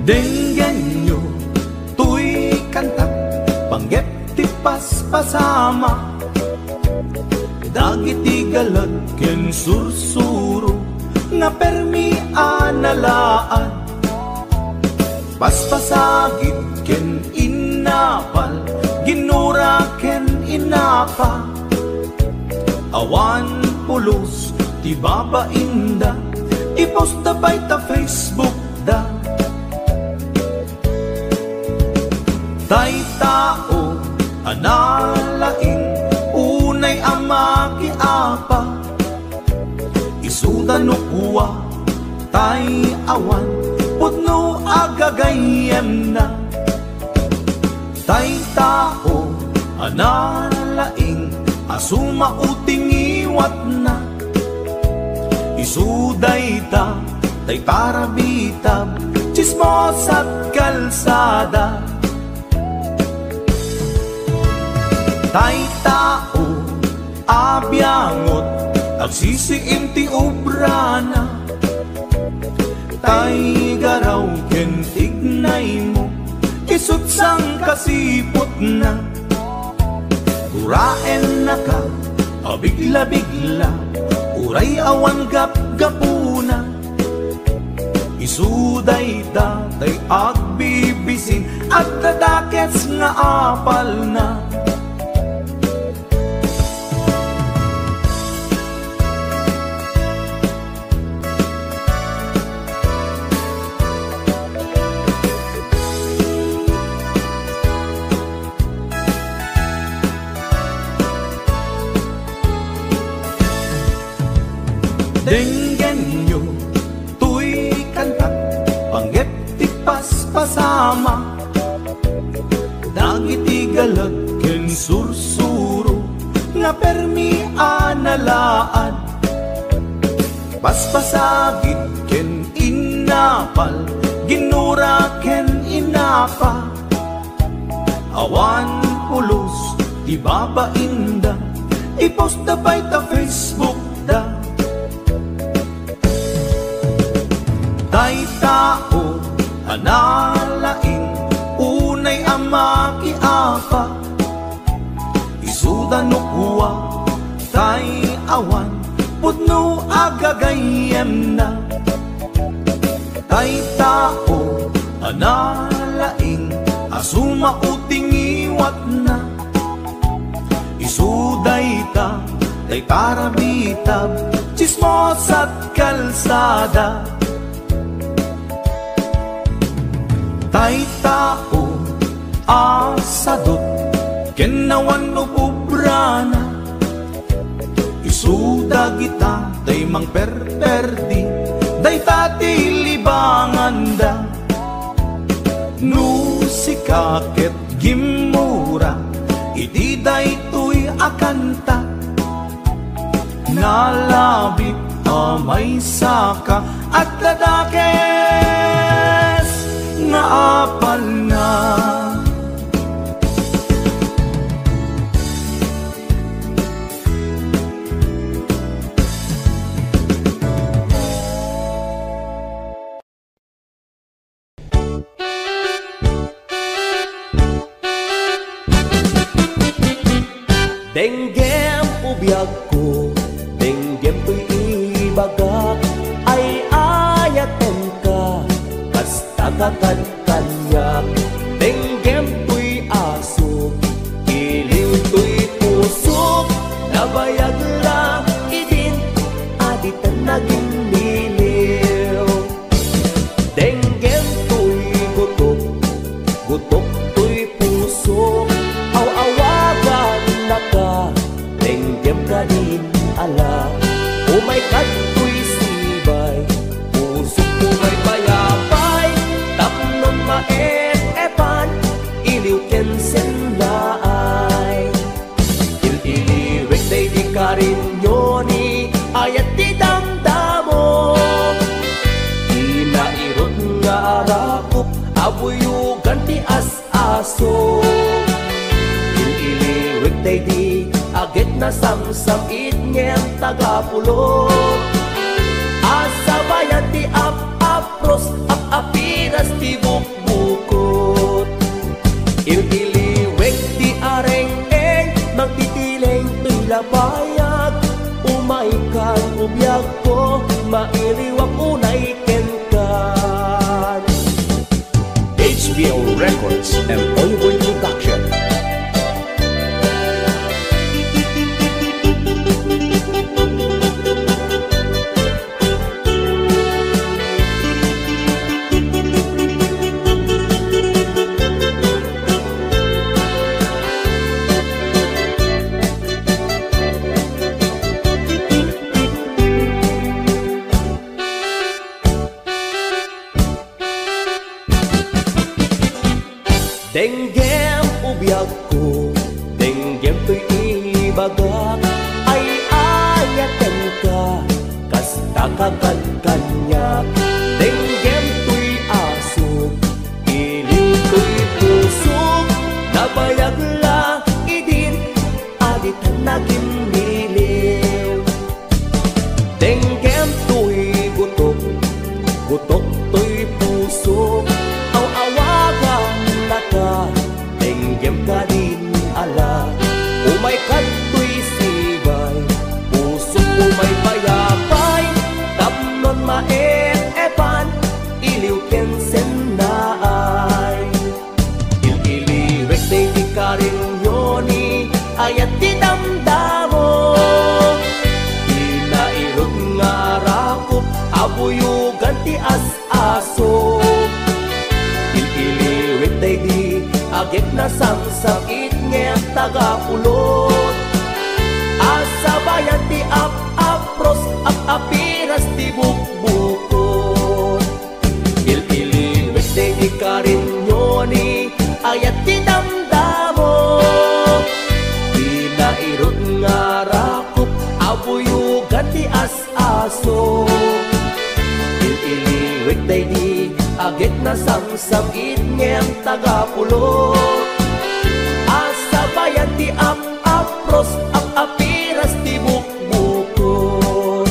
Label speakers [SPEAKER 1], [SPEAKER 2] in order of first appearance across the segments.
[SPEAKER 1] Denggenyo tuy kantak panggep ti paspasama dagiti galag ken sursuro nga permi analaan paspasagit ken inapal ginura ken inapa awan pulos ti babainda iposta bay ta Facebook da tay tao analaing unay amaki apa isuda no kuwa tay awan putno agagayem na tay tao analaing asuma uting iwat na isuday ta tay parabitab chismos at kalsada tay tao abyangot agsisiim ti obrana tay garaw ken tignay mo isut sang kasipot na uraen na ka abigla-bigla uray awan gap-gapuna isuday da tay agbibisin at dadakets nga apal na Denggenyo tuy kantak panggep ti paspasama dagiti galag ken sursuro nga permi analaan paspasagit ken inapal ginura ken inapa awan pulos ti babainda iposta bay ta Facebook da tay tao analaing unay amaki apa isuda no kuwa tay awan putno agagayem na tay tao analaing asuma uting iwat na isuday ta tay parabitab chismos at kalsada tay tao asadot kenawan no pobrana isuda kita tay mang perperdi day tati libanganda no sikaket gimura iti day tuy akanta nalabit amay saka at ladakes nga apal na
[SPEAKER 2] denggem ubiyag ko denggem to'y ibagak ay ayaten ka kakad kanyak denggem to'y aso iliw to'y pusok nabayag lang idin aditan naging liliw denggem to'y gutok gutok to'y pusok aw-awagan na ka denggem ka din ala umay kat to'y sibay pusok mo may bayabay tapnon maet-epan iliw ken senlaay il-iliwek day di ka rin yoni ayat di damdamo inairot nga arakop abuyugan ti as-aso il-iliwek day di agit na samsam itnyem tagapulot asabayan ti ap-apros ap-apiras ti buk mailiwak unay kenkan.
[SPEAKER 1] HBO Records and Oliver Production.
[SPEAKER 2] Denggem ubiyag ko, denggem to'y ibagak, ay ayaten ka, kasta kagad-kanyak. Denggem to'y asok, iling ko'y pusok, nabayag la idin, adit naging miliw. Denggem to'y gutok, gutok to'y pusok, aw-awagan ka, denggem ka din ala. Umay kato'y sibay, pusok umay payapay, tapnon maep-epan, iliw kensen na ay. Il-iliwek day di ka rin yoni, ayat di damdamo. Inairog nga rakop, abuyugan ti as-aso. Day di agit na samsakit ngem tagapulot, asa bayan ti ap-apros ap-apiras ti bukbukot. Il-iliwek day di karinyoni ayat ti damdamo. Pinairot nga rakop abuyugan ti as-aso. Il-iliwek day di agit na samsakit ngem tagapulot, asa bayan ti ap-apros ap-apiras ti bukbukot.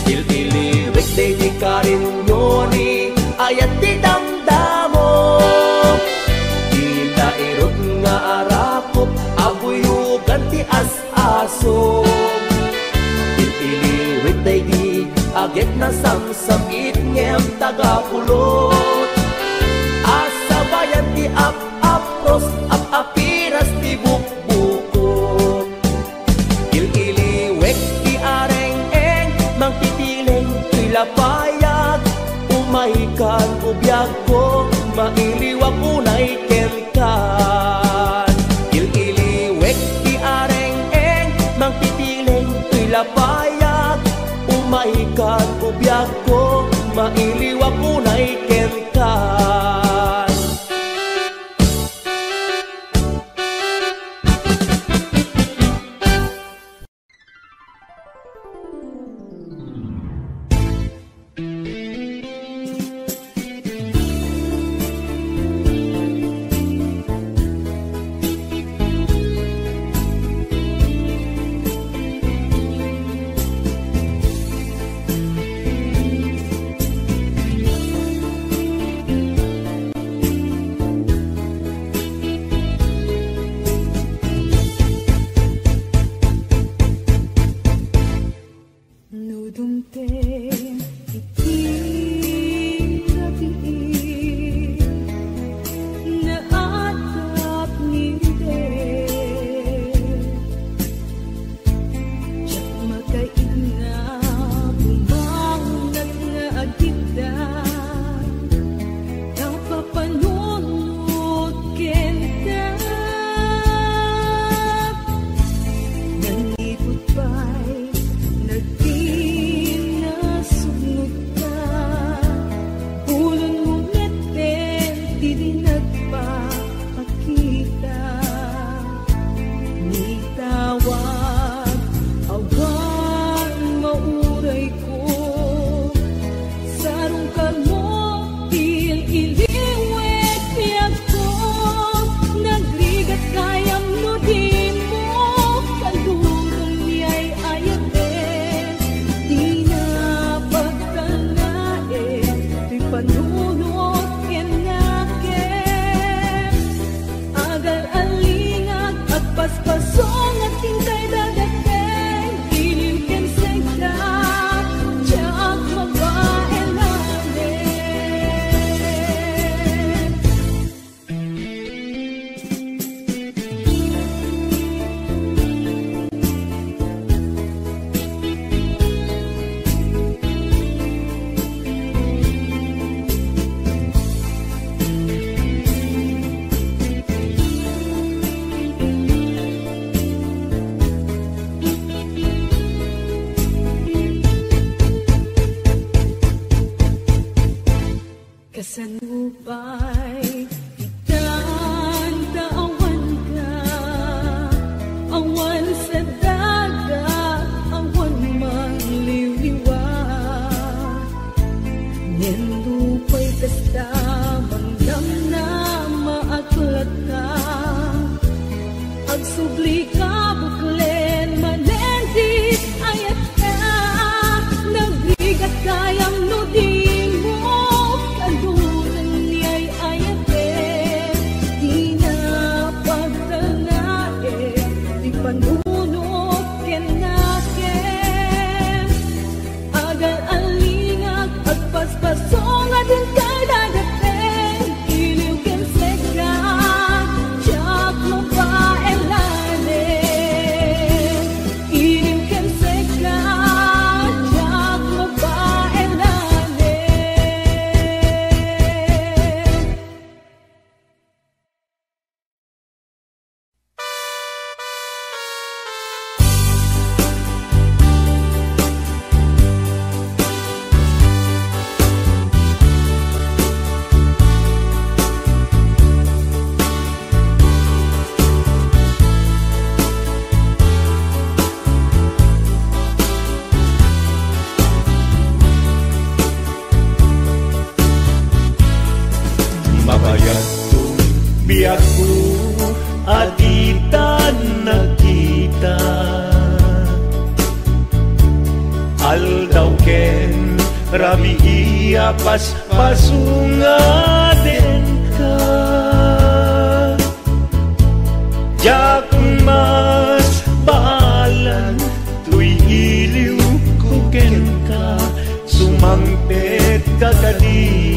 [SPEAKER 2] Il-iliwek day di karinyoni ayat ti damdamo. Inairot nga arakop abuyugan ti as-aso. Il-iliwek day di agit na samsakit ngem tagapulot, asa bayan ti ap-apros ap-apiras ti bukbukot. Il-iliwek ti areng-eng mangtitileng ti lapayag, umaikan ubiyag ko mailiwak unay kenkan. Il-iliwek ti areng-eng mangtitileng ti lapayag, umaikan ubiyag ko mailiwak unay kenkan.
[SPEAKER 3] Naging na Kasanupay itan daawan ka, awan sa dagat, awan mangliliwat. Nindupay kasta manggam na maaklat ka, agsubli ka buklen manendit ayat ka, nabigat kayang nudin mo. Panunot kenaken agal alingag at paspasong adin kay dadating iliw ken seka jak mo pa elanen iliw ken seka jak mo pa elanen.
[SPEAKER 4] Mabayagtong biyak ko aditan nakita, aldaw ken rabi iya pasunga den ka, jak mas balan tuy iliw ko ken ka, sumangpet kagadi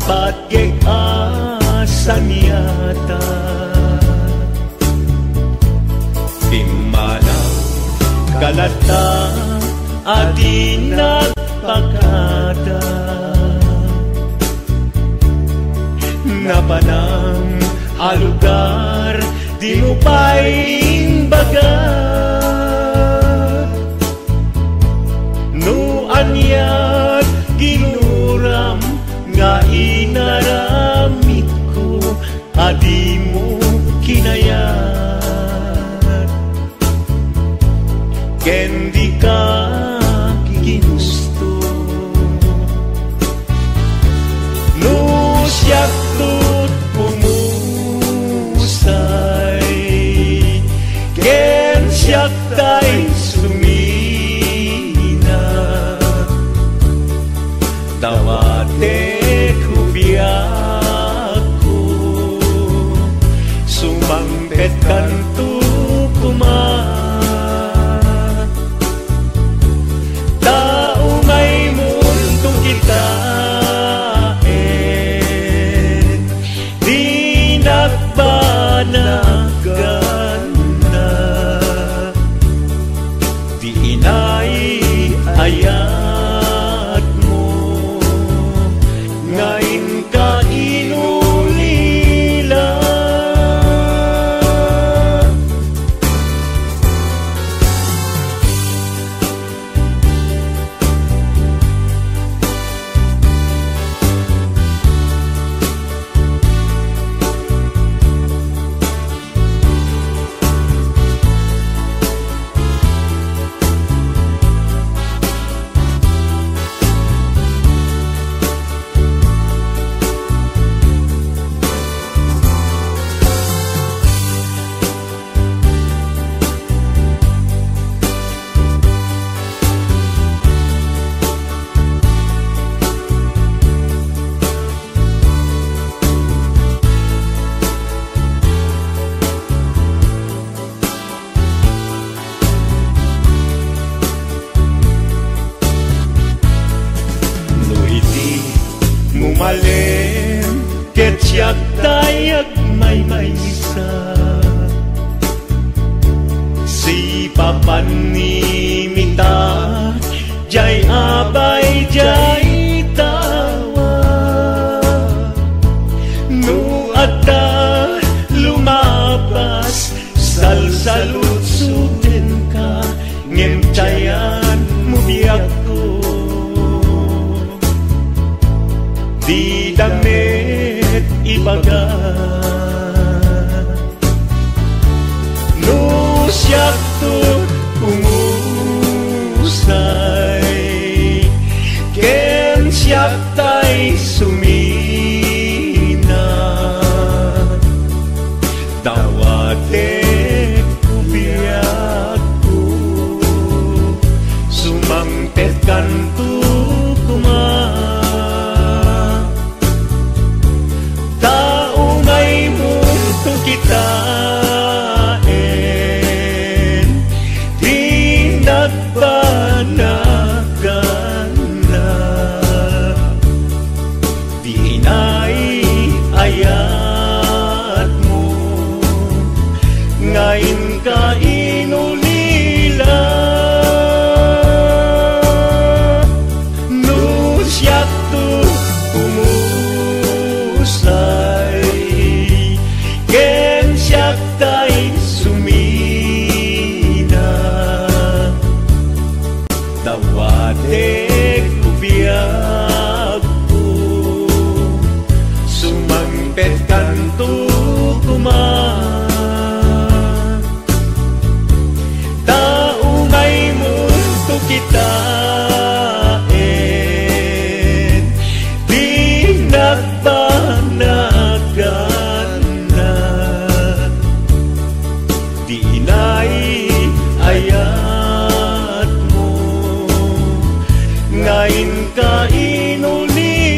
[SPEAKER 4] bagay asan yata, di manaw kalata adi nagpakada, napanang alugar di mo pa'ing baga, no anyat ginuram nga inaramit ko, adi mo kinayat, ken di ka ginusto. No siyak tut pumusay, ken siyak tay sumina, dawate biako sumangpet kanto kumat, tao may mundo kita di nagbanagan na, di inay ayat mo ngayon ka inulila. Mumalem ket siyak tayag may maysa, si papan ni mita jay abay jay tawa, no ada lumabas salsalut suten ka ngem cayan mo biyak ko. lain ka inulila.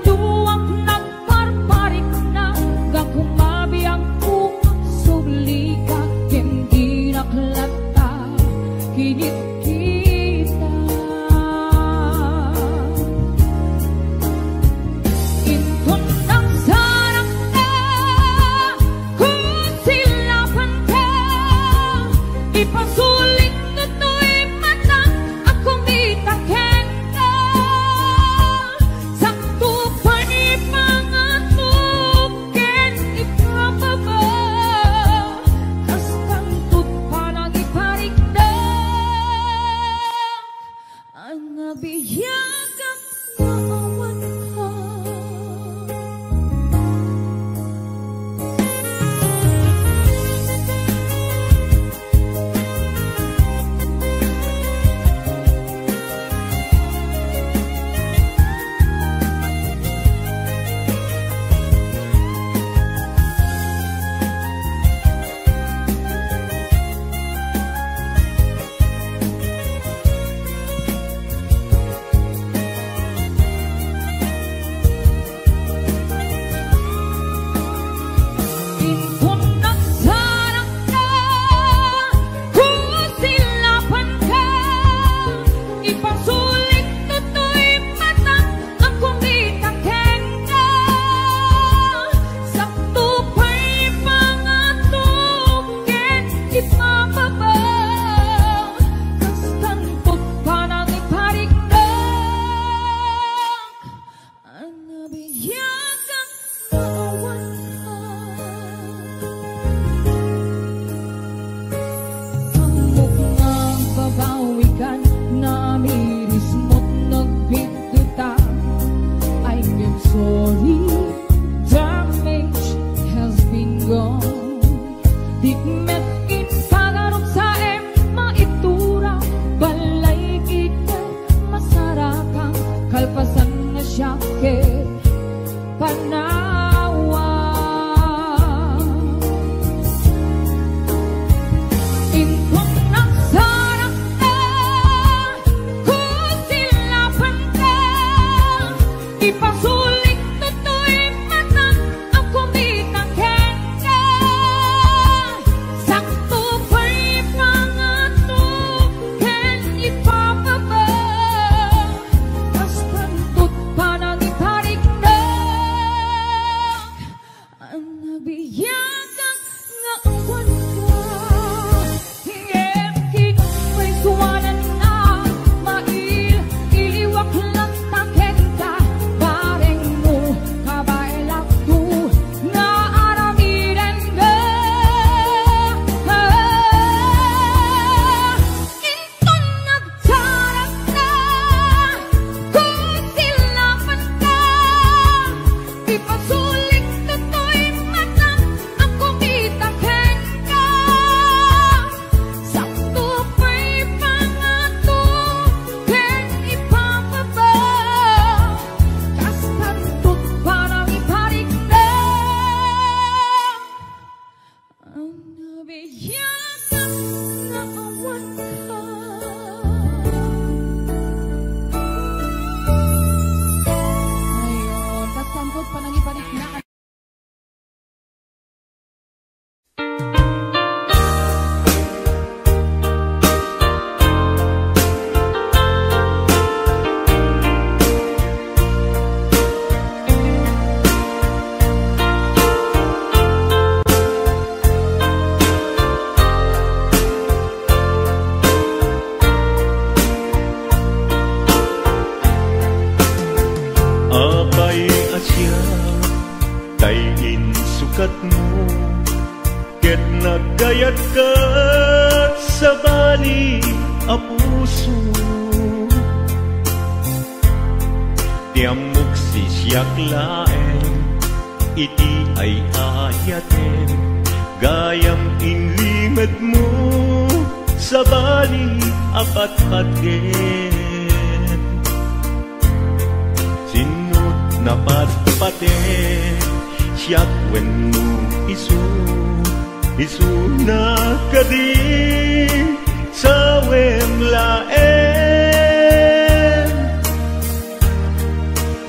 [SPEAKER 3] duwang nagparparik na gakumabi ang subli ka hindi naklata kinit kita inton ang sarang na kung silapan ka ipasulit to'y mata ako mitaken ka sakto pa ni mga tuken ipababa kastang tut pa nagiparigda ang nabiyagang naawan ka inton ang sarang na kung silapan ka ipasulit to'y mata ako mitaken ka sakto pa'y mga tuken ipababa kastang tut pa nagiparigdag ang nabiyagang naawan ka Amok ng babawikan na miris mo't nagbigduta I'm sorry, damage has been gone Di met in pagarong sa maitura balay kita masarakang kalpasan na siya ke panawa inton ang sarang na kung silapan ka ipasulit to'y mata ako mitaken ka sakto pa'y mga tuken ipababa kastang tut pa nagiparigdag ang nabiyagang naawan ka hingin ko'y suwanan na iliwak lang taken ka pareng mo kabailak tu na aramiren ka inton nagtarap na kung silapan ka ipasulit to'y mata ako mitaken ka sakto pa'y mga tuken ipababa kastang tut pa nagiparigdag ang nabiyagang naawan ka Ayun, kastang tut pa nagiparigdag
[SPEAKER 4] Apay asya tayin sukat mo ket nagayat ka sa bali a puso tiamok sisyak laeng iti ay ayaten gayam inlimad mo sa bali apat-patgen sinut napatpaten siyak wenno isu na kadi sa wem laen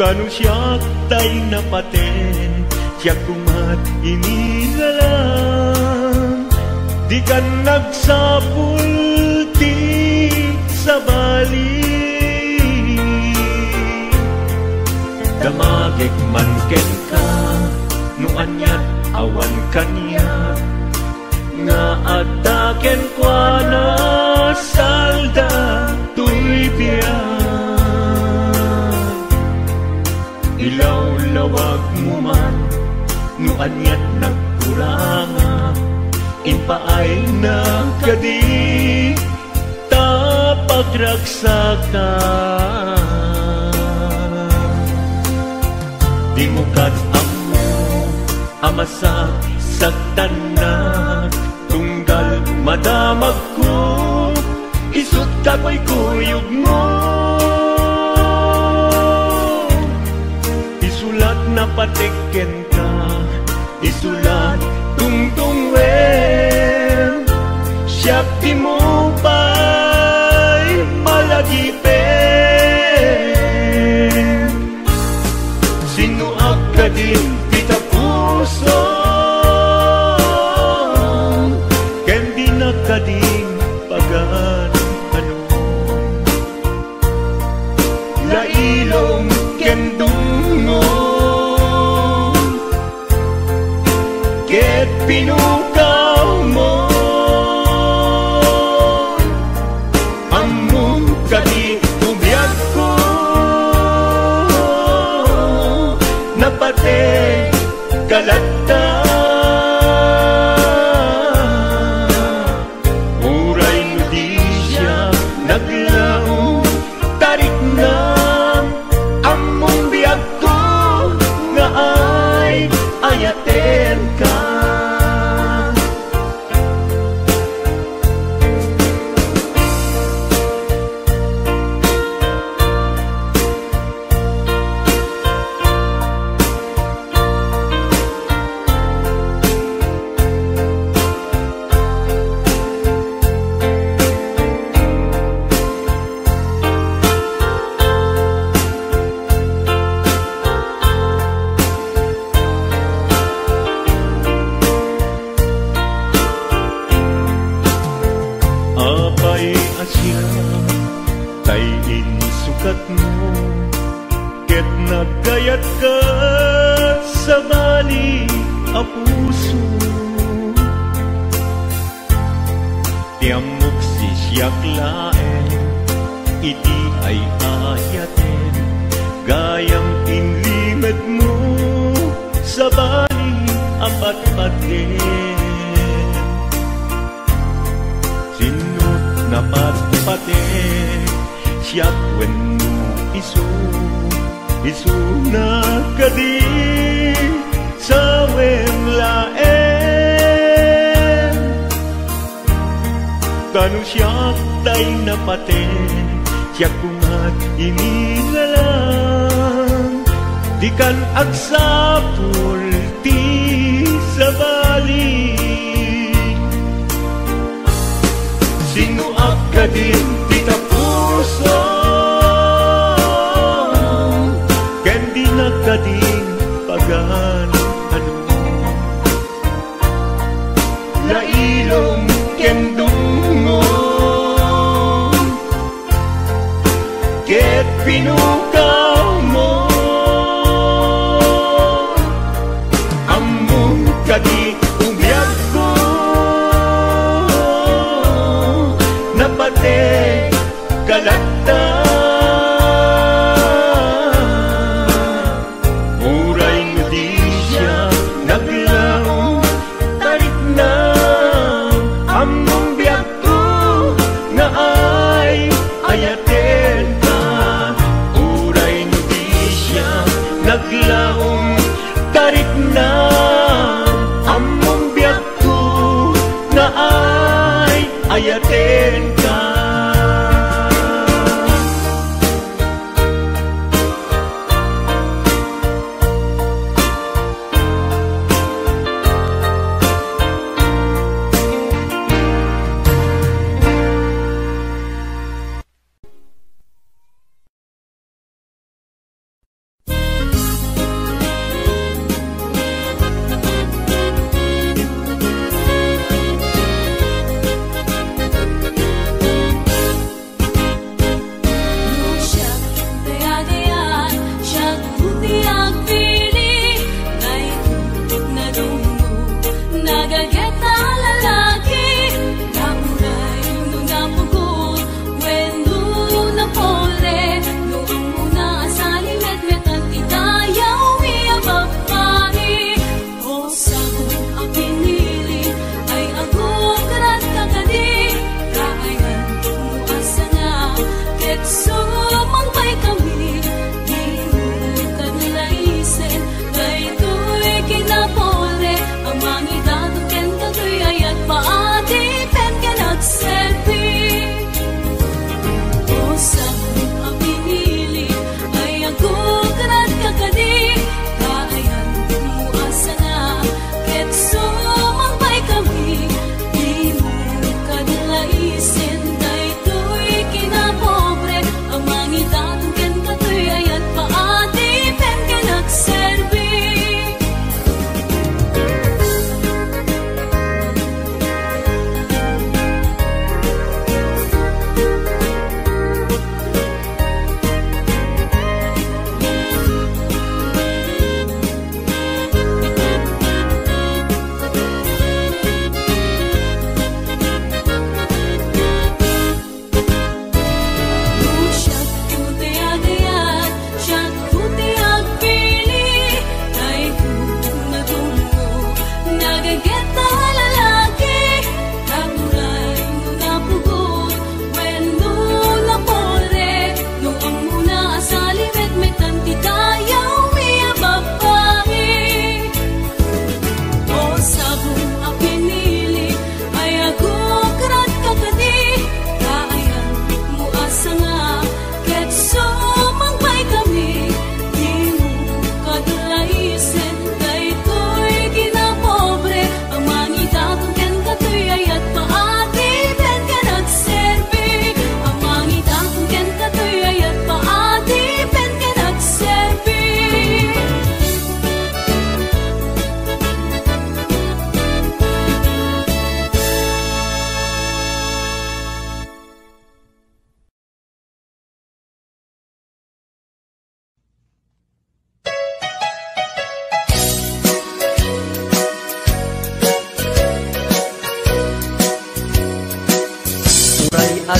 [SPEAKER 4] Kanu siyak tay napaten, siyak kumat inilalang. Di ka nagsapul ti sa bali. Damagig man ken ka, no anyat awan kanya. Nga ataken kwa na salda tuy biyan. Ilaw-lawag mo man, no anyat nagkuranga. Inpaay na kadi tapagragsakan. Di mo kat amo amasak saktan na. Tunggal madamag ko, isut kako'y kuyog mo. Isulat na patiken ka, isulat tungtung wen. Siyak di mo pa'y malagipin. Sinuag ka din kita puso, kading pagan ano. Lailong kendungo ket pinukaw mo. Among kadi ubiyag ko napate kalata. Ayaten ka. Nagkayat ka sa bali a puso. Tiamok si siyak laen, iti ay ayaten. Gayang inlimed mo sa bali apat-paten. Sinut na pat-paten, siyak wen mo iso. Isuna kadi sa wemlaen. Kanu siyak tay napaten, siyak kumat inilalang. Di kan agsapul ti sa bali. Sinuag kadin ti kapuso, kading pagan ano. Lailong kendungo ket pinukaw mo. Among kadi ubiyag ko napate kalata. Naglaong tarik na among biyak ko na ay ayaten ka.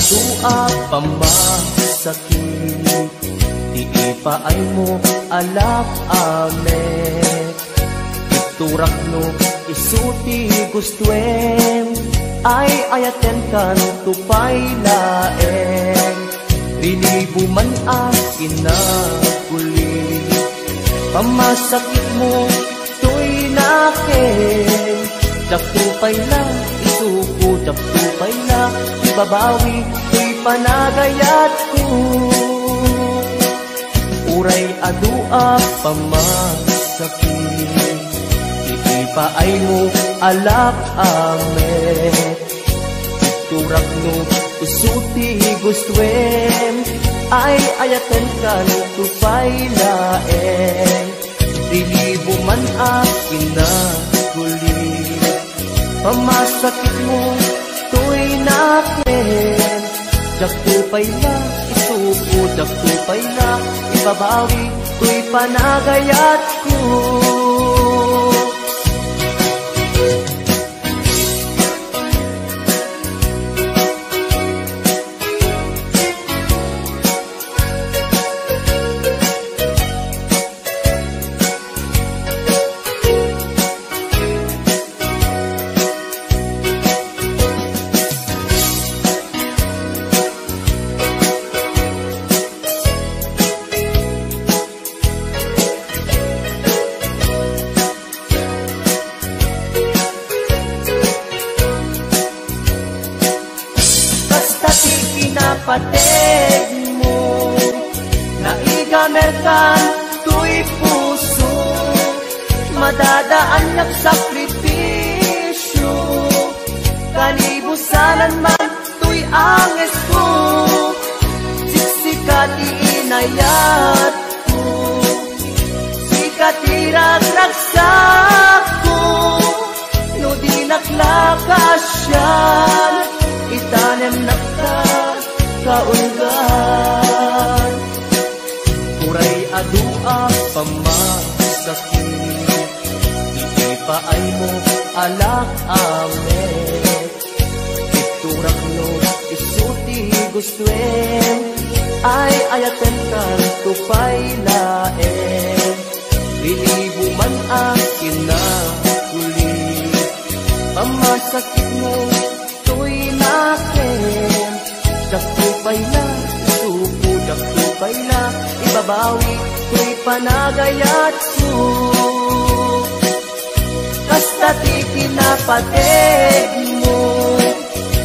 [SPEAKER 2] adua pamasakit, di ipaay mo alak amet. Iturak no isuti gustuen, ay ayaten kan tupay laeng. Lilibo man akin na kuli, pamasakit mo to'y nakin. Daktupay na, isuko, daktupay na, ibabawi to'y panagayat ko. Uray adua pamasakit, iipaay mo alak amet. Iturak no usuti gustuen, ay ayaten kan tupay laeng. Lilibo man akin na kuli, pamasakit mo to'y nakin. Daktupay na, isuko, daktupay na, ibabawi to'y panagayat ko. Pateg mo, naigamerkan to'y puso, madadaan ng sakripisyo. Kalibusanan man to'y anges ko, siksikat iinayat ko, sikat iragraksak ko. No di naklakasyan, itanem nakta kaulgan. Uray adua pamasakit, iipaay mo alak amet. Iturak no isuti gustuen, ay ayaten kan tupay laeng. Lilibo man akin na kuli, pamasakit mo to'y nakin. Daktupay na, isuko, daktupay na, ibabawi to'y panagayat ko. Kastati kinapateg mo,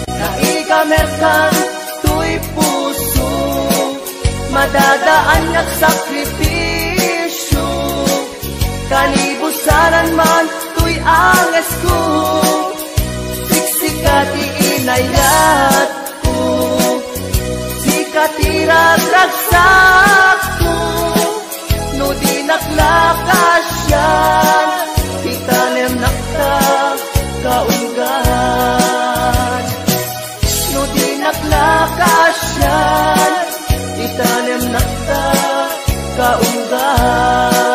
[SPEAKER 2] naigamerkan to'y puso, madadaan at sakripisyo. Kalibusanan man to'y anges ko, siksikat iinayat ko, katiragraksak ko. No di naklakasyan, itanem nakta kaulgan. No di naklakasyan, itanem nakta kaulgan.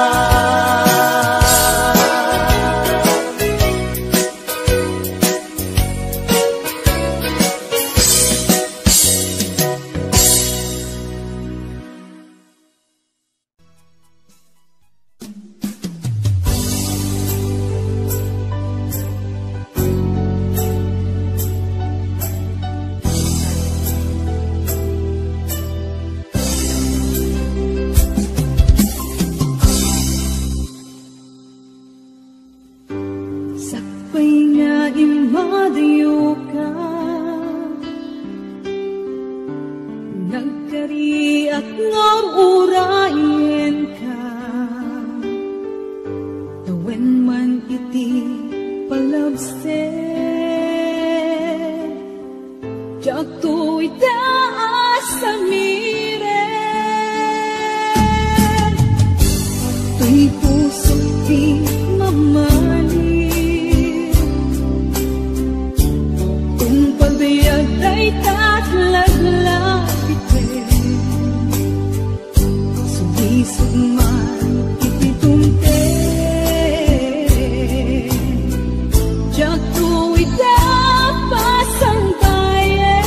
[SPEAKER 3] Jatuh ida pasang baye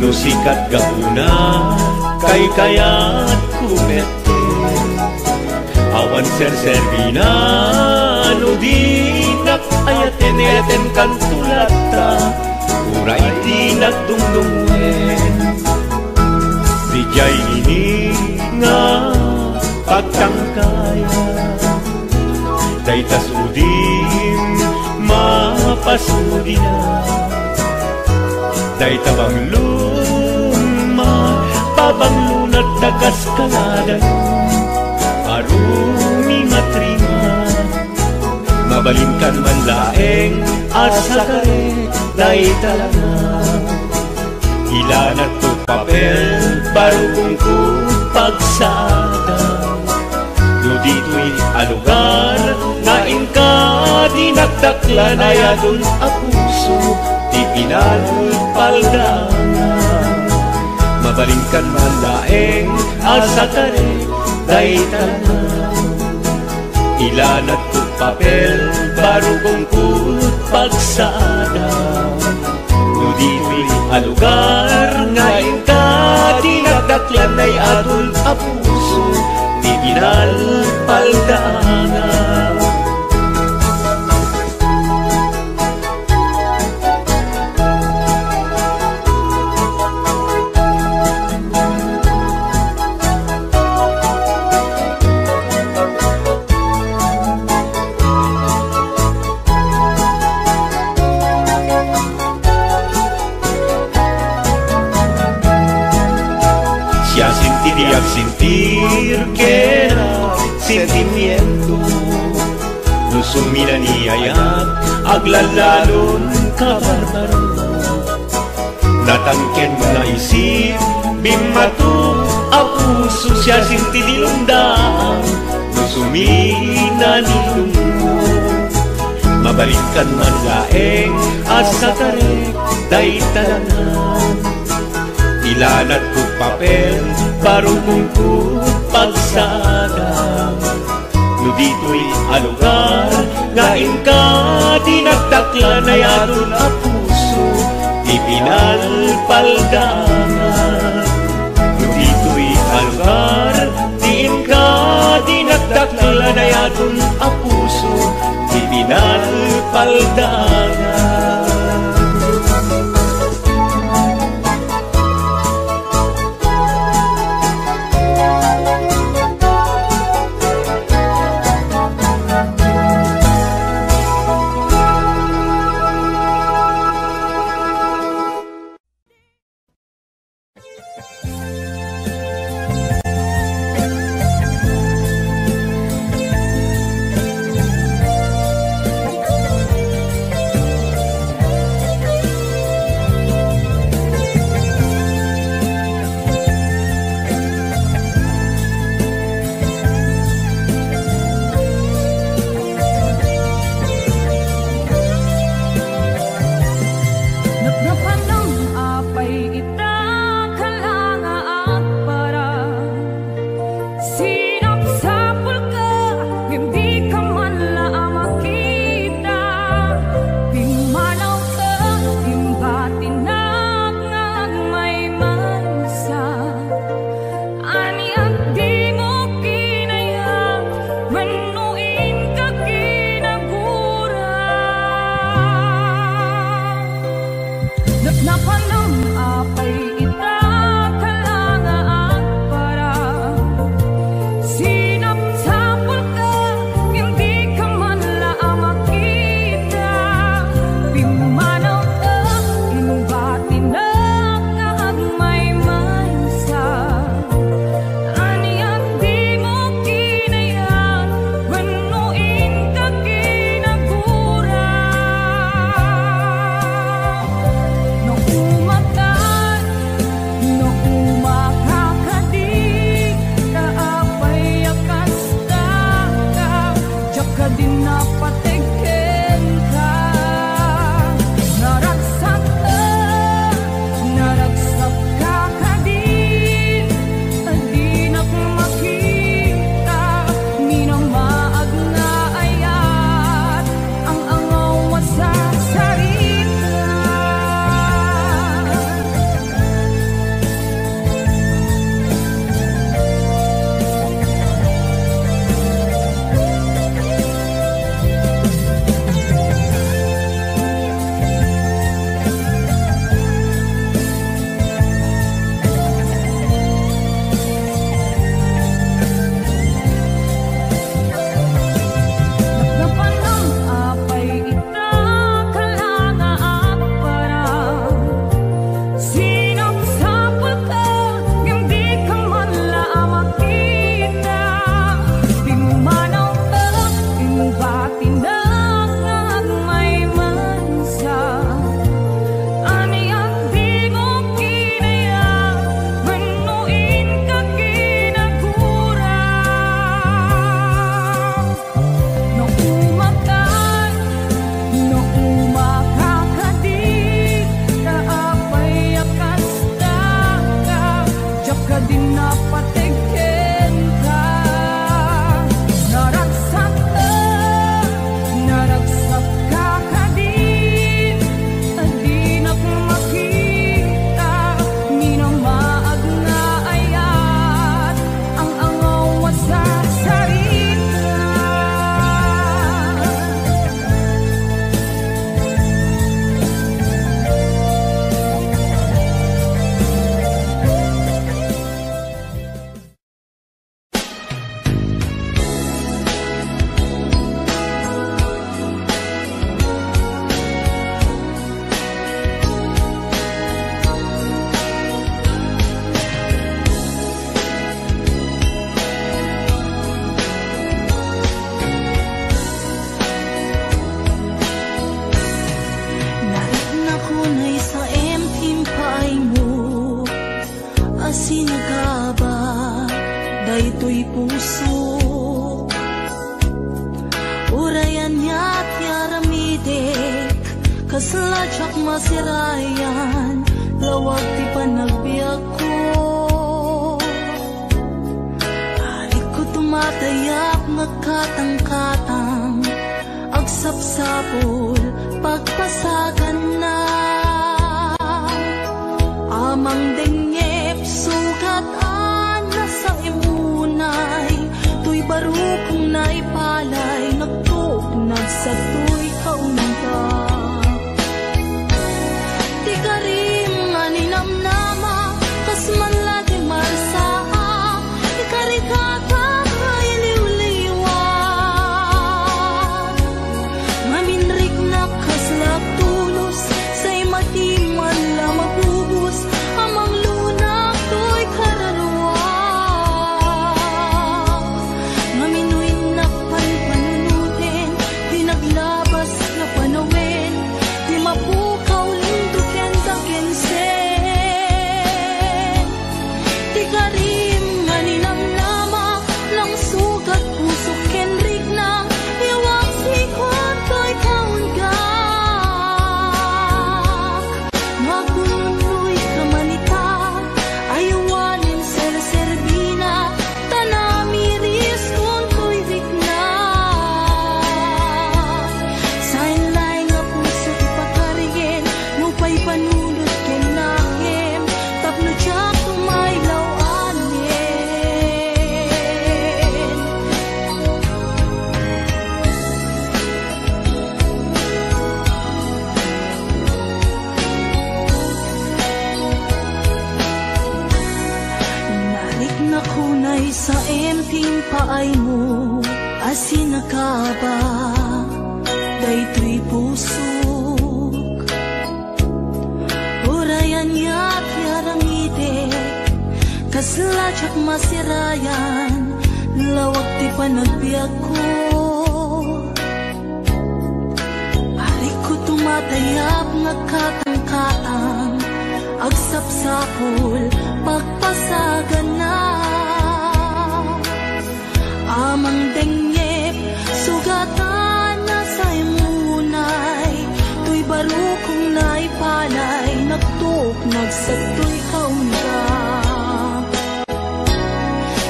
[SPEAKER 4] no sikat gapuna kay kayat kumete awan ser-servina no dinak ayaten kantulata uray dinak dungdungen dijay ini nga pagtangkaya daytas udim mapasudi na dayta bangluma pabanglunat dagas kaladan arumi matrima mabalingkan man laeng asa kare dayta lana ilanat to papel barugong ko pagsada do dito'y alugar na inka dinagdaklan ay adun a puso di pinalpaldana mabalingkan man laeng asa kare dayta lana ilanat to papel barugong ko pagsada do dito'y alugar ngayon ka dinagdaklan ay adun a puso di pinalpaldana sentir que era sentimiento no sumira ni ayat aglalalon kabarbaro natangken na isip bimatu apuso siya sinti dilundaan no sumina ni lungo mabalikan man laeng asa tarek dayta lanan ilanat ko papel barugong ko pagsada no dito'y alugar ngayon ka dinagdaklan ay adun a puso ipinalpaldana no dito'y alugar diin ka dinagdaklan ay adun a puso ipinalpaldana
[SPEAKER 3] napatikin ka. Naragsak na, naragsak ka kadin, di na makita, ni na maag nga ayat, ang angaw sa sarita.
[SPEAKER 5] Narit na kunay sa emtim paay mo, asinagaba, daytoy puso. Urayan niya't yaramidek, kasladyak masirayan, lawag ti panagbiag ko. Alit ko tumatayak, nagkatang-katang, agsapsapol, pagpasagan na. Amang dengep, sugat-an na sa imunay, tuy barukong naipalay, nagtugnag sa tuy kaunta. Di ka rin nga ninamnama, kas man lagi marsaa, ikarikata ay liwliwan. Maminrik na kaslap tulos, say matiman la mabubos, amang lunak to'y kararwa. Maminoy na panpanunutin, di naglabas na panawin, di mapukaw linduken sa kensen. Di ka rin nga ninamnama, lang sugat puso kenrik na, iwag sikot ko'y kaunggak. Magunoy ka manita, ayawanin ser-serbina, tanamiris kung ko'y rikna. Sain lay nga puso ipakarigin, nupay panunod ken nakim, tapno tiyak tumaylaw anin. Narik na kunay sa emping paay mo, asinagaba, daytoy pusok. Urayan niya't yaramidek, kasladyak masirayan, lawag ti panagbiag ko. Arik ko tumatayak, nagkatang-katang, agsapsapol, pagpasagan na. Amang dengep, sugatan na sa imunay, tuy barukong naipalay, nagtugnag sa tuy kaunggak.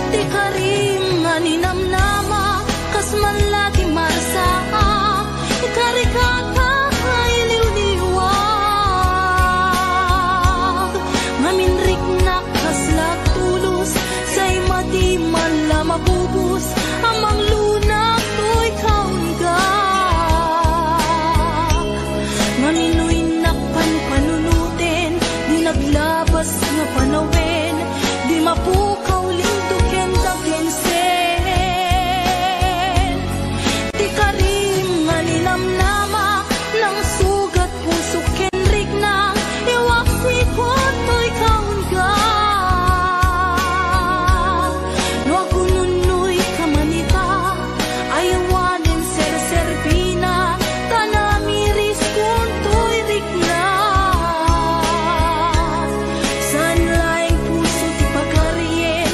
[SPEAKER 5] Di ka rin nga ninamnama, kas man lagi marsaa, ikarikata ay liwliwag. Maminrik na kaslak tulos, say matiman la mabubos, amang lunak to'y kaunggak. Maminoy na panpanunutin, di naglabas nga panawin, di mapukaw linduken sa kensen. Di ka rin nga ninamnama, lang sugat puso kenrik na, iwak sikot to'y kaunggak. Nuagununoy ka manita, ayawanin ser-serbina, tanamiris kung to'y rikna. San laing puso ti pagkarien,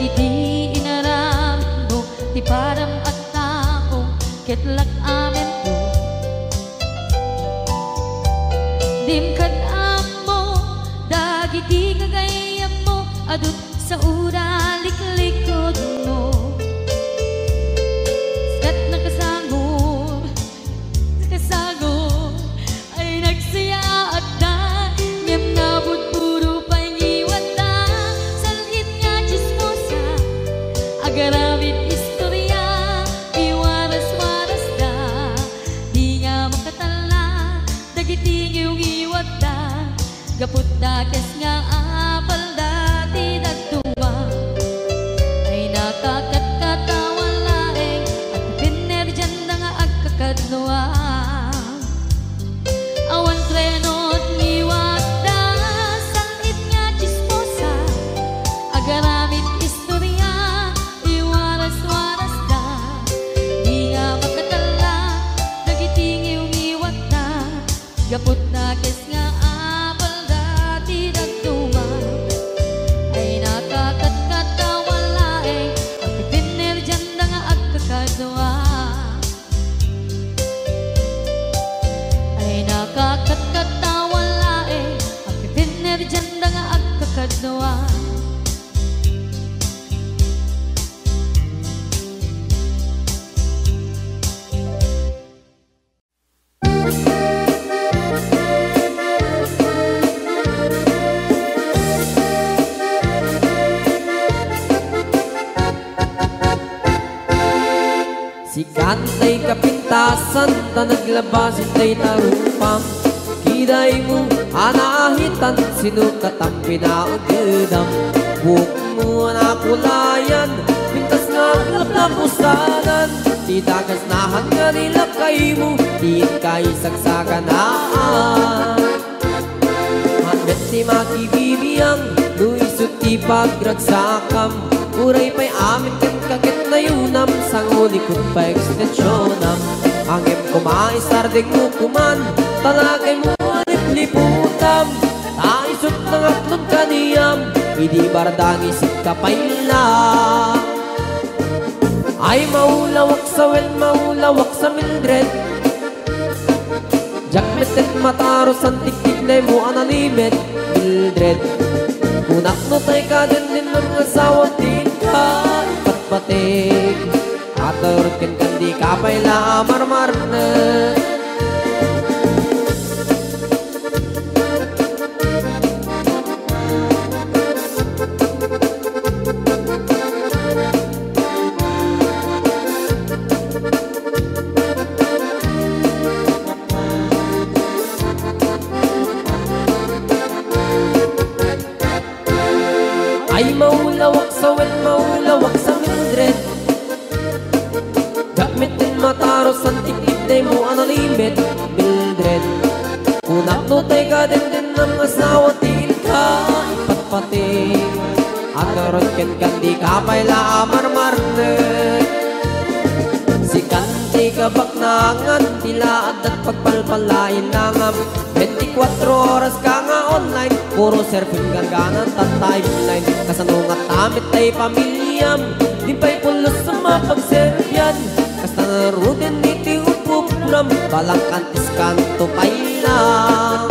[SPEAKER 5] dagiti inaramid mo, ti param at tao, ketlak amin mo. Dimkad mo, dagiti kagayam mo, adut sa ura liklikod mo. Skat na kasagor, ay nagsaya at da, ngem nabot puro pangiwat da, salhit nga chismosa, agaramit istorya, iwaras-waras da, di nga makatala, dagiti iwat da, gaput da kes nga apal da, ti dagtuma, ay nakakatkatawa laeng, at pinerjan da nga agkakadluwa. Awan trenot ngiwat da, salhit nga chismosa, agaramit istorya, iwaras-waras da, di nga makatala, dagiti ngiwat da, gaput na kes nga apal da, ti dagtuma, ay nakakatkatawa laeng, at pinerjan da nga agkakadwa. Ay nakakatkatawa laeng, at pinerjan da nga agkakadwa.
[SPEAKER 2] Si kantay kapintasan, ta naglabasin tay tarupang, kiday mo anahitan, sinukat ang pinaugedam. Buhok mo nakulayan, pintas nga aglap na pusanan, di dagas nahan nga nilakay mo, di kay sagsaganaan. Handet ti makibibiyang, luisot ti pagragsakam, uray pa'y amin kan kakit na yunam, sangulikot pa ekstensyonam. Angem kumaisardeng mo kuman, talagay mo alip-liputam, taisot ng aklod kaniyam, hindi bardang isip kapayla. Ay maulawak sa wen, maulawak sa Mildred, jakmetet mataros ang tiktik na mo analimet, Mildred. Kunak no tay ka din ng asawa din ka, ipatpatig, at narutin kandi ka pa'y marmar na. Ay maulawak sa wen, maulawak sa Mildred, gamitin mataros ang tiktik na mo analimet, Mildred. Kunak no tay ka din ng asawa til ka, ipatpating, at narutin kandi ka pa'y marmar na. Si kanti kabaknangan, tilaad at pagpalpalain langam, 24 oras ka nga online, puro surfing garganan at timeline. Kasanungat tamit ay pamilyam, di pa'y pulos sa mapagservyan, kasta narutin iti upupuram, balang kantis kanto pa'y lang.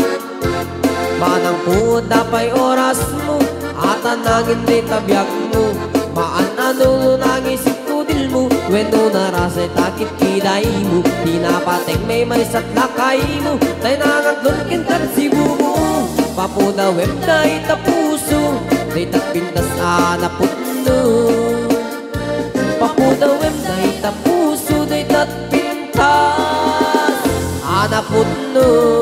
[SPEAKER 2] Manang puda pa'y oras mo, at anangin di tabyak mo, maanano nang isip tudil mo, weno narasay takit kiday mo, pinapateng may marisat lakay mo, tay nangatlon kintan sibu mo. Papuda web day tapuso, day tapintas anaputno. Papuda web day tapuso, day tapintas anaputno.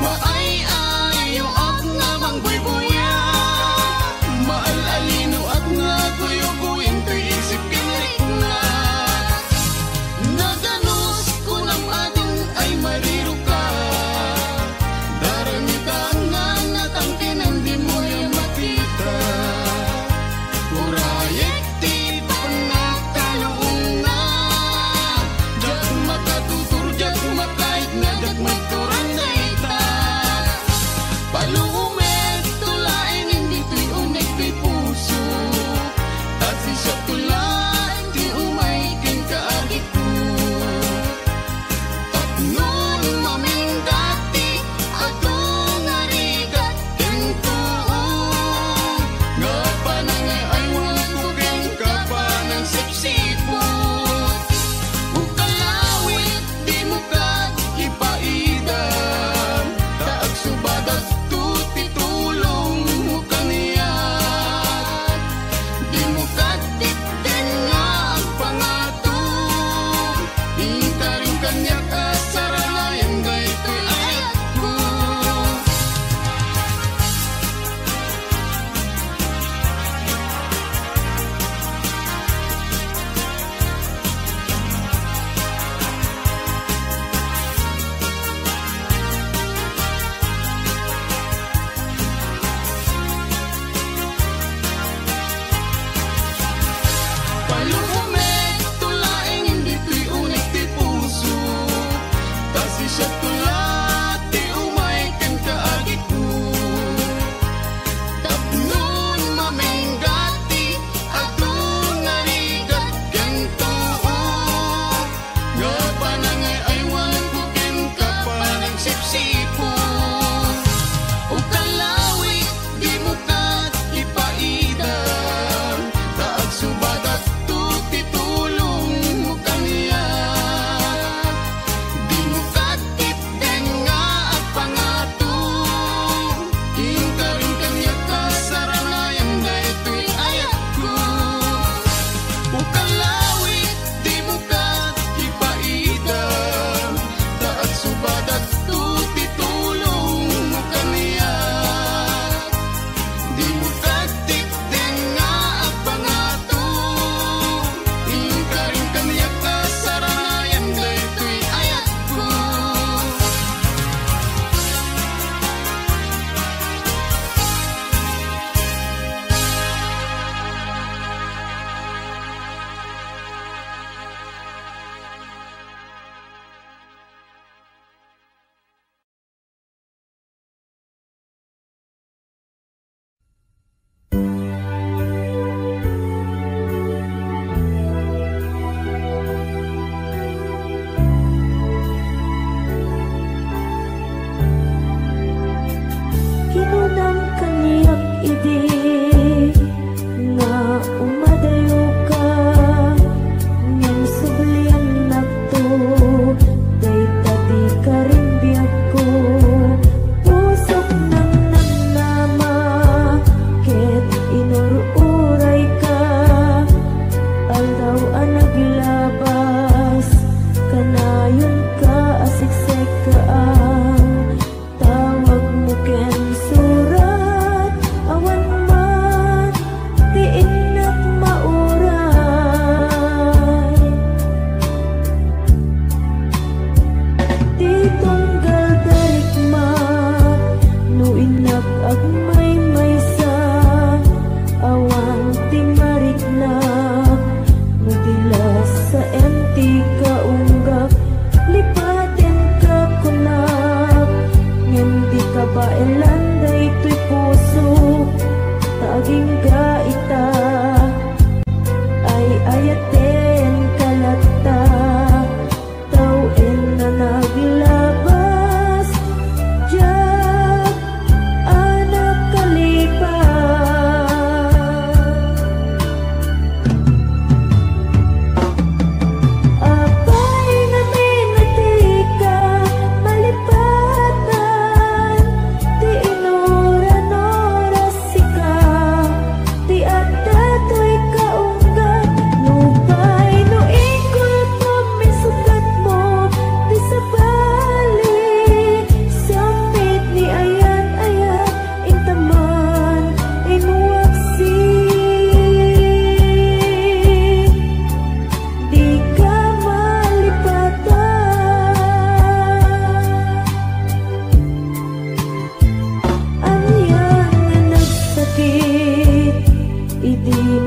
[SPEAKER 6] Maay-ay yung ak namang buy-buyan.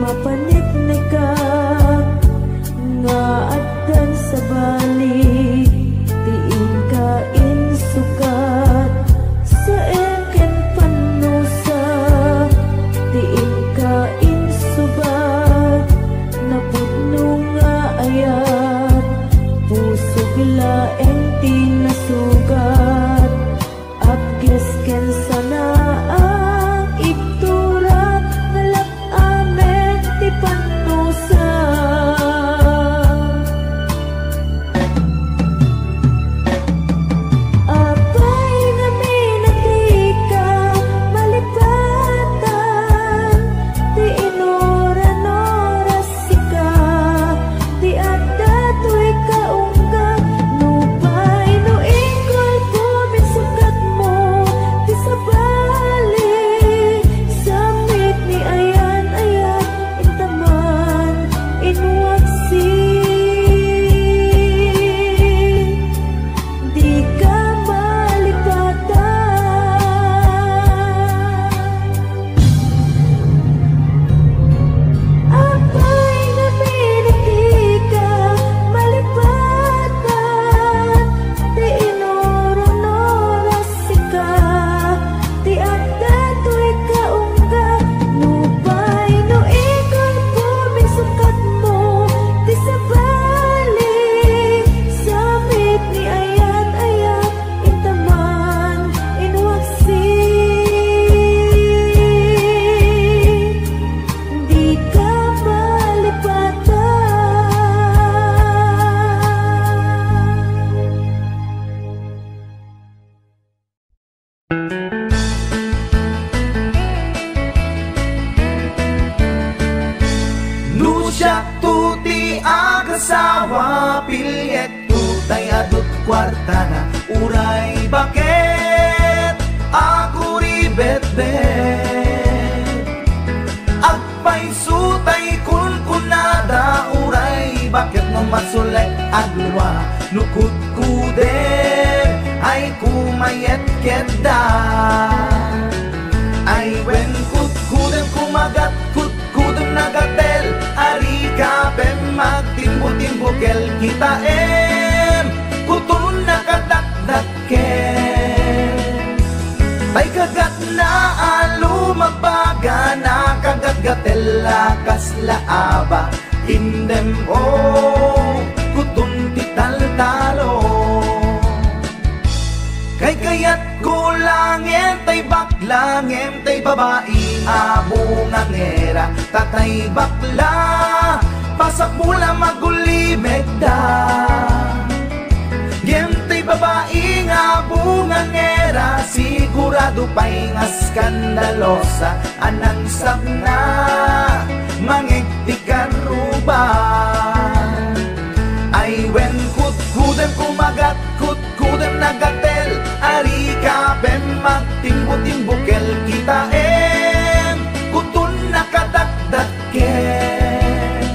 [SPEAKER 5] mapanitnig ka nga addan sa balik tiin ka insukat sa eken panusa tiin ka insubat napudno nga ayat pusog laeng tinasugat abges ken sana ang iktura ngalap amen ti panusa apay nga minatika malipatan ti inoran-oras sika ti adda to'y kaungga nupay no ingol puminsukat mo ti sabali samit ni ayan-ayan intaman inwaksi di ka malipatan apay nga minatika malipatan ti inoran-oras sika ti adda to'y kaungga nupay no ikol puminsukat mo ti sabali samit ni ayan-ayan intaman inwaksi di ka malipatan
[SPEAKER 1] Nusyak tuti agasawa pilyet tutay adut kwarta na uray bakit ako ribet-bet agpay sutay kun kunada uray bakit no masulay agluwa nukut kuder ay kumayet keda ay wen kut kudem kumagat kut kudem nagatel ari kapem magtimbo-timbokel kita kutun nakadakdaken ay kagat na alumabaga na kagat-gatel lakas laaba indem kutun tital-talo kay kayat kulangin tay baklangin tay babae abungang era tatay bakla pasak mula magulimeg da tay babae abungang era sigurado pa'y nga skandalosa anang sabna mangigtikan ruban ay wen kut-kudem kumagat kut-kudem nagatel ari kapem magtimbo-timbokel kita kutun nakadakdaken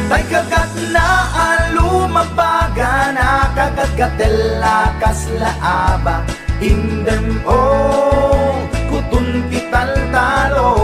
[SPEAKER 1] tay kagat na alumabaga na kagat-gatel lakas laaba indem kutun tital-talo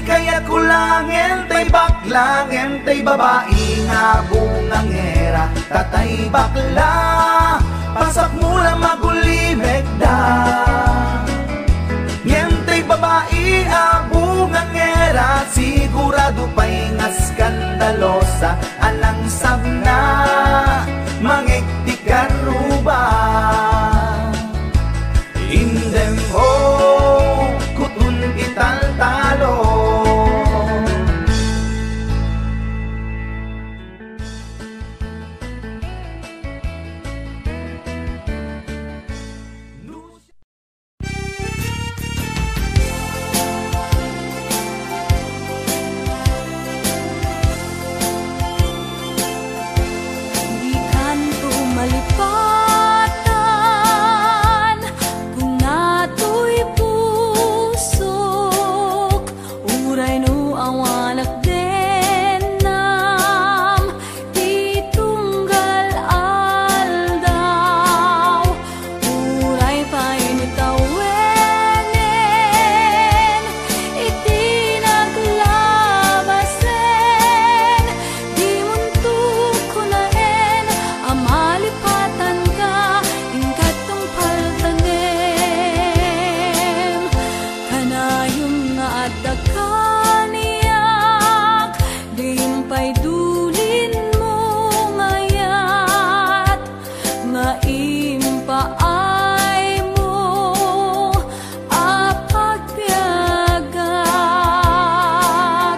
[SPEAKER 1] kaya kulangin tay baklangin tay babae nga bungang era tatay bakla pasak mula magulimeg da tay babae bungang era sigurado pa'y nga skandalosa anang sabna mangigtikan ruban indem kutun ital-talo
[SPEAKER 5] pa'y dulin mo ngayat, nga impaay mo apagpiagak.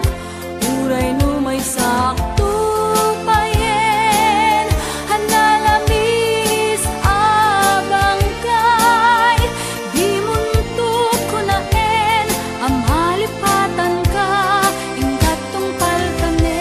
[SPEAKER 5] Uray no may sakto payen, hanalamis abang kay, di muntok ko na en, amalipatan ka, ingkat tong paltanem.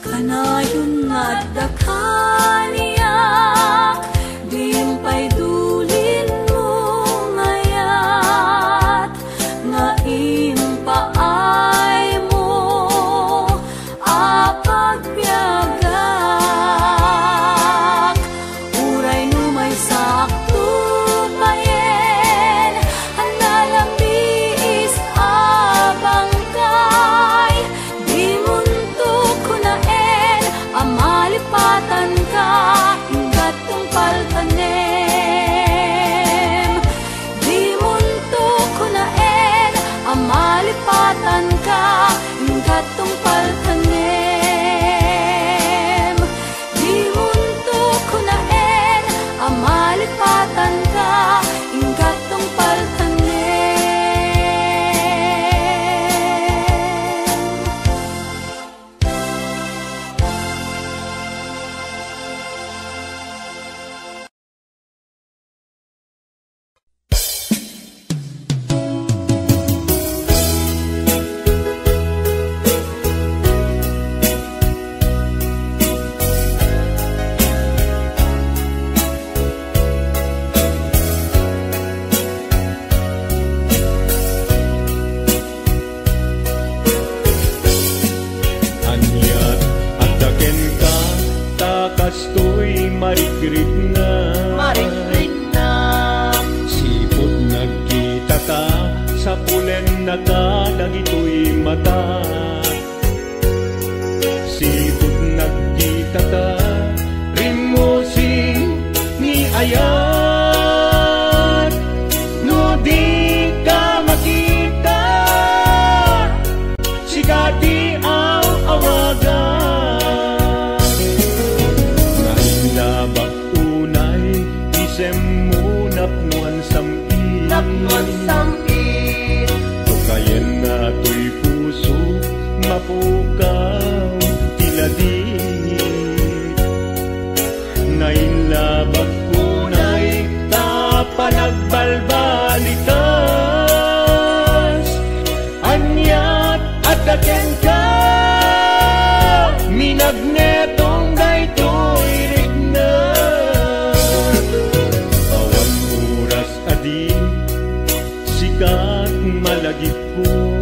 [SPEAKER 5] Kanayon nga dakaniyak, dim pa'y dulin mo ngayat, nga impaay mo apagpiagak. Uray no may sakto payen, hanalamis abang kay, di muntok ko na en, amalipatan ka, ingkat tong paltanem. Di muntok ko na en, amalipatan ka, ingkat tong paltanem. Di muntok ko na en, amalipatan ka, ingkat tong paltanem.
[SPEAKER 4] Anyat at daken ka, takas to'y marikrit na. Sipot nagkita ta, sa pulen na ka, dagito'y mata. Sipot nagkita ta, rimosing ni ayat. No di ka makita, sigati ang awagan. Nailabak unay, isem mo napnuan sampin. Tukayen na to'y puso, mapukaw tiladin. Nailabak unay, tapanagbalbalikas. Anyat at daken ka, minagnetong daytoy rigna. Awan oras adi, sikat malagip ko.